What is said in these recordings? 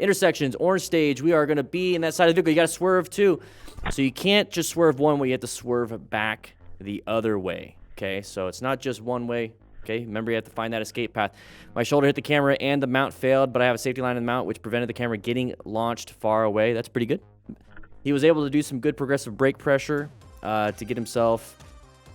Intersections, orange stage. We are going to be in that side of the vehicle. You got to swerve too. So you can't just swerve one way. You have to swerve back the other way. Okay, so it's not just one way. Okay, remember you have to find that escape path. My shoulder hit the camera and the mount failed, but I have a safety line in the mount which prevented the camera getting launched far away. That's pretty good. He was able to do some good progressive brake pressure to get himself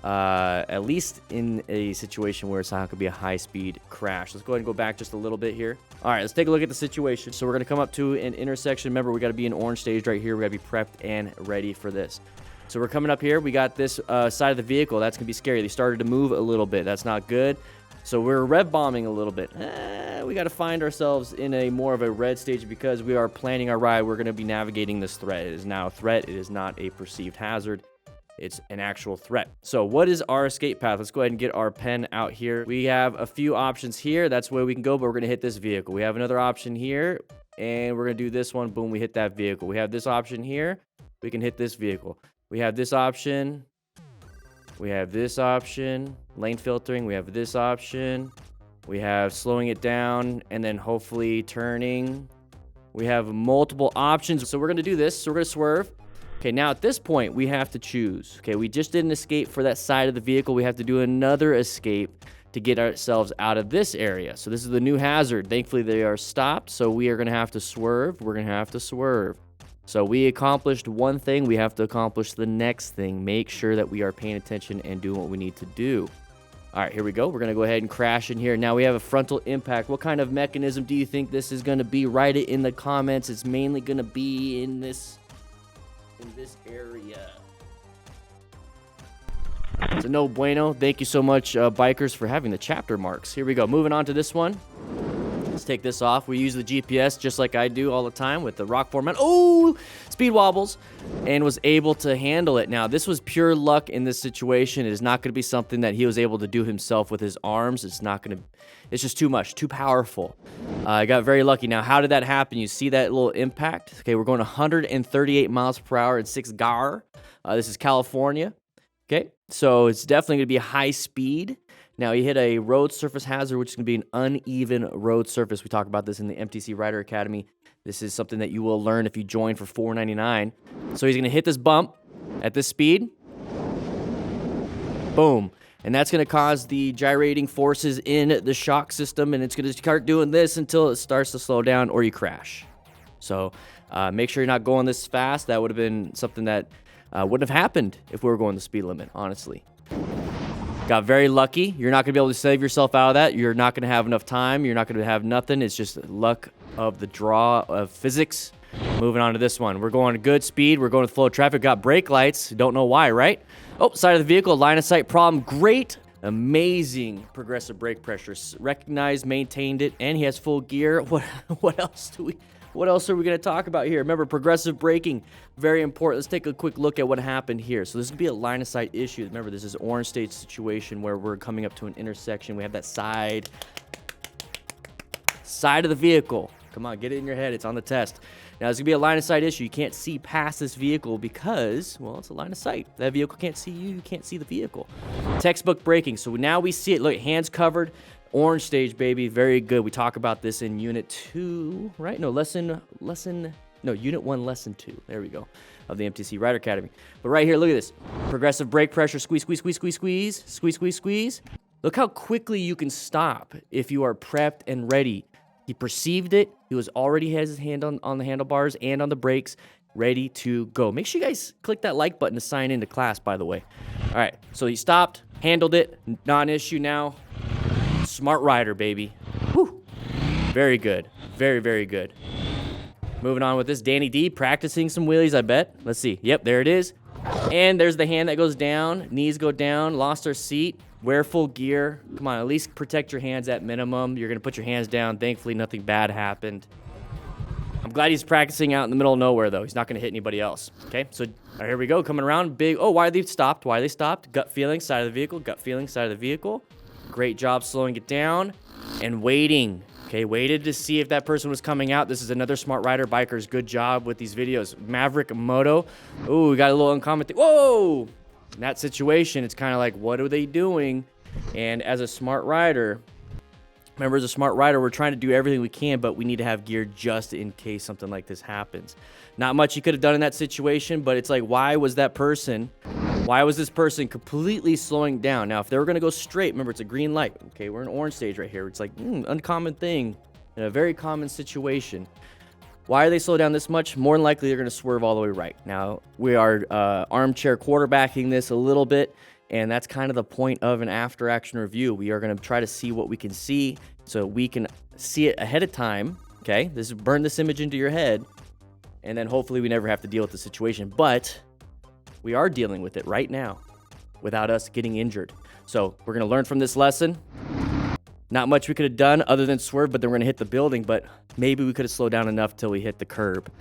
at least in a situation where it's not going to be a high-speed crash. Let's go ahead and go back just a little bit here. All right, let's take a look at the situation. So we're going to come up to an intersection. Remember, we got to be in orange stage right here. We got to be prepped and ready for this. So we're coming up here. We got this side of the vehicle. That's going to be scary. They started to move a little bit. That's not good. So we're rev bombing a little bit. We got to find ourselves in a more of a red stage because we are planning our ride. We're going to be navigating this threat. It is now a threat. It is not a perceived hazard. It's an actual threat. So what is our escape path? Let's go ahead and get our pen out here. We have a few options here. That's where we can go, but we're going to hit this vehicle. We have another option here, and we're going to do this one. Boom, we hit that vehicle. We have this option here. We can hit this vehicle. We have this option. We have this option. Lane filtering. We have this option. We have slowing it down and then hopefully turning. We have multiple options. So we're going to do this. So we're going to swerve. Okay, now at this point, we have to choose. Okay, we just did an escape for that side of the vehicle. We have to do another escape to get ourselves out of this area. So this is the new hazard. Thankfully, they are stopped, so we are going to have to swerve. We're going to have to swerve. So we accomplished one thing. We have to accomplish the next thing. Make sure that we are paying attention and doing what we need to do. All right, here we go. We're going to go ahead and crash in here. Now we have a frontal impact. What kind of mechanism do you think this is going to be? Write it in the comments. It's mainly going to be in this area. It's a no bueno. Thank you so much, bikers, for having the chapter marks. Here we go. Moving on to this one. Let's take this off. We use the GPS just like I do all the time with the rock format. Oh, speed wobbles, and was able to handle it. Now, this was pure luck in this situation. It is not going to be something that he was able to do himself with his arms. It's not going to. It's just too much, too powerful. I got very lucky. Now, how did that happen? You see that little impact? Okay, we're going 138 miles per hour in 6 GAR. This is California. Okay, so it's definitely going to be high speed. Now, he hit a road surface hazard, which is going to be an uneven road surface. We talk about this in the MTC Rider Academy. This is something that you will learn if you join for $4.99. So he's going to hit this bump at this speed. Boom. And that's going to cause the gyrating forces in the shock system, and it's going to start doing this until it starts to slow down or you crash. So make sure you're not going this fast. That would have been something that wouldn't have happened if we were going the speed limit, honestly. Got very lucky. You're not going to be able to save yourself out of that. You're not going to have enough time. You're not going to have nothing. It's just luck of the draw of physics. Moving on to this one. We're going at good speed. We're going with flow of traffic. Got brake lights. Don't know why, right? Oh, side of the vehicle. Line of sight problem. Great. Amazing progressive brake pressure. Recognized, maintained it, and he has full gear. What else are we going to talk about here? Remember, progressive braking, very important. Let's take a quick look at what happened here. So this would be a line of sight issue. Remember, this is an orange stage situation where we're coming up to an intersection. We have that side of the vehicle. Come on, get it in your head. It's on the test. Now, it's going to be a line of sight issue. You can't see past this vehicle because, well, it's a line of sight. That vehicle can't see you. You can't see the vehicle. Textbook braking. So now we see it. Look, hands covered. Orange stage, baby. Very good. We talk about this in Unit 2, right? No, Unit 1, Lesson 2. There we go, of the MTC Rider Academy. But right here, look at this. Progressive brake pressure. Squeeze, squeeze, squeeze, squeeze, squeeze. Squeeze, squeeze, squeeze. Look how quickly you can stop if you are prepped and ready. He perceived it. He was already has his hand on the handlebars and on the brakes, ready to go. Make sure you guys click that like button to sign into class, by the way. All right, so he stopped, handled it, non-issue now. Smart rider, baby. Whew. Very good. Very, very good. Moving on with this. Danny D practicing some wheelies, I bet. Let's see. Yep, there it is. And there's the hand that goes down. Knees go down. Lost our seat. Wear full gear. Come on, at least protect your hands at minimum. You're going to put your hands down. Thankfully, nothing bad happened. I'm glad he's practicing out in the middle of nowhere, though. He's not going to hit anybody else. Okay, so here we go. Coming around. Big. Oh, why they stopped? Why they stopped? Gut feeling, side of the vehicle. Gut feeling, side of the vehicle. Great job slowing it down and waiting. Okay, waited to see if that person was coming out. This is another Smart Rider Bikers. Good job with these videos. Maverick Moto. Ooh, we got a little uncommon thing. Whoa! In that situation, it's kind of like, what are they doing? And as a smart rider, Remember, as a smart rider, we're trying to do everything we can, but we need to have gear just in case something like this happens. Not much you could have done in that situation, but it's like, why was this person completely slowing down? Now, if they were going to go straight, remember, it's a green light. Okay, we're in orange stage right here. It's like, uncommon thing in a very common situation. Why are they slow down this much? More than likely, they're going to swerve all the way right. Now, we are armchair quarterbacking this a little bit, and that's kind of the point of an after-action review. We are going to try to see what we can see so we can see it ahead of time, okay? Burn this image into your head, and then hopefully we never have to deal with the situation. But we are dealing with it right now without us getting injured. So we're going to learn from this lesson. Not much we could have done other than swerve, but then we're going to hit the building, but maybe we could have slowed down enough till we hit the curb.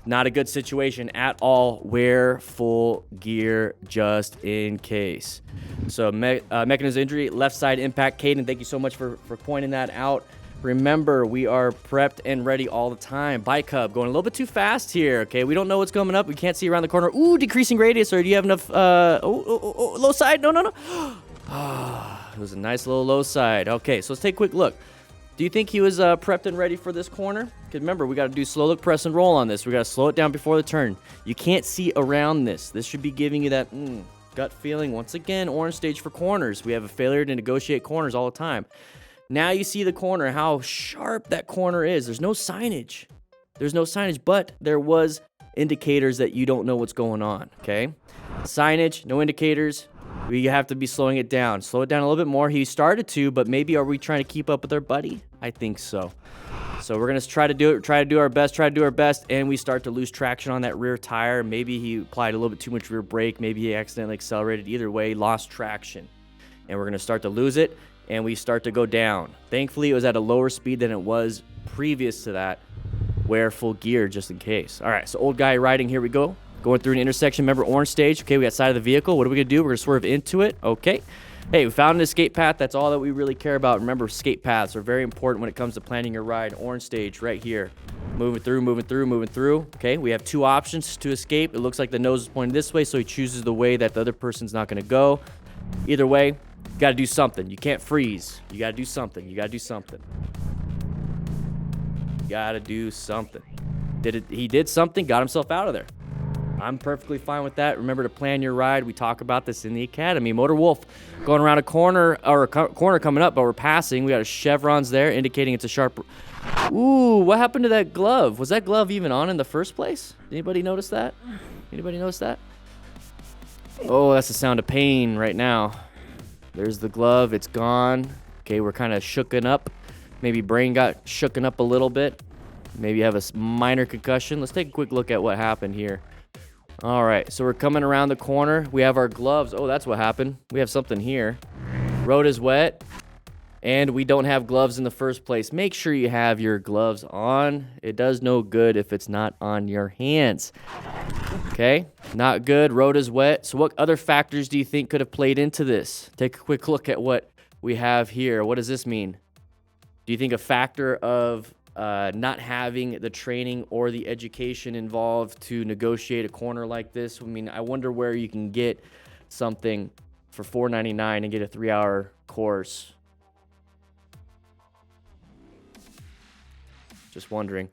Not a good situation at all. Wear full gear just in case. So mechanism injury, left side impact. Caden, thank you so much for pointing that out. Remember, we are prepped and ready all the time. Bike hub going a little bit too fast here. Okay, we don't know what's coming up. We can't see around the corner. Ooh, decreasing radius. Or do you have enough? Low side. No. It was a nice little low side. Okay, so let's take a quick look. Do you think he was prepped and ready for this corner? Because remember, we got to do slow look, press, and roll on this. We got to slow it down before the turn. You can't see around this. This should be giving you that gut feeling. Once again, orange stage for corners. We have a failure to negotiate corners all the time. Now you see the corner, how sharp that corner is. There's no signage. But there was indicators that you don't know what's going on, okay? Signage, no indicators. We have to be slowing it down. Slow it down a little bit more. He started to, but maybe are we trying to keep up with our buddy? I think so. So we're going to try to do our best, and we start to lose traction on that rear tire. Maybe he applied a little bit too much rear brake. Maybe he accidentally accelerated. Either way, lost traction. And we're going to start to lose it, and we start to go down. Thankfully, it was at a lower speed than it was previous to that. Wear full gear just in case. All right, so old guy riding, here we go. Going through an intersection, remember orange stage. Okay, we got side of the vehicle. What are we going to do? We're going to swerve into it. Okay. Hey, we found an escape path. That's all that we really care about. Remember, escape paths are very important when it comes to planning your ride. Orange stage right here. Moving through. Okay, we have two options to escape. It looks like the nose is pointing this way, so he chooses the way that the other person's not going to go. Either way, you got to do something. You can't freeze. You got to do something. He did something, got himself out of there. I'm perfectly fine with that. Remember to plan your ride. We talk about this in the academy. Motor Wolf going around a corner, or a corner coming up, but we're passing. We got a chevrons there indicating it's a sharp. Ooh, what happened to that glove? Was that glove even on in the first place? Anybody notice that? Oh, that's the sound of pain right now. There's the glove. It's gone. Okay, we're kind of shooken up. Maybe brain got shooken up a little bit. Maybe you have a minor concussion. Let's take a quick look at what happened here. All right, so we're coming around the corner. We have our gloves. Oh, that's what happened. We have something here. Road is wet, and we don't have gloves in the first place. Make sure you have your gloves on. It does no good if it's not on your hands. Okay, not good. Road is wet. So what other factors do you think could have played into this? Take a quick look at what we have here. What does this mean? Do you think a factor of not having the training or the education involved to negotiate a corner like this? I mean, I wonder where you can get something for $4.99 and get a 3-hour course. Just wondering.